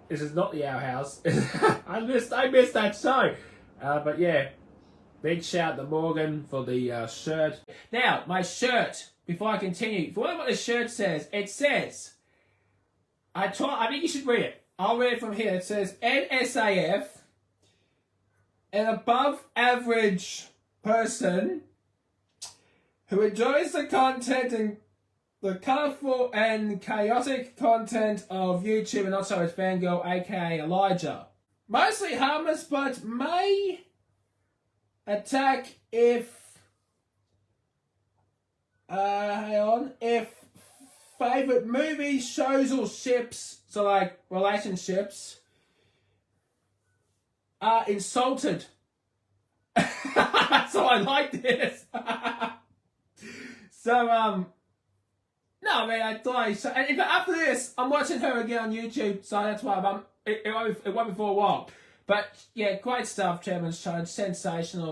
This is not the Our House. I missed that show. But yeah, big shout to Morgan for the shirt. Now, my shirt, before I continue, if you want to know what the shirt says, it says, I think you should read it. I'll read it from here. It says, NSAF, an above average person who enjoys the content and the colourful and chaotic content of YouTube and also its fangirl, aka Elijah. Mostly harmless, but may attack if if favourite movies, shows or ships, so like relationships, are insulted. So I like this. So no, man, I thought so. And after this, I'm watching her again on YouTube, so that's why it won't be for a while. But yeah, great stuff, Chairman's Show. Sensational.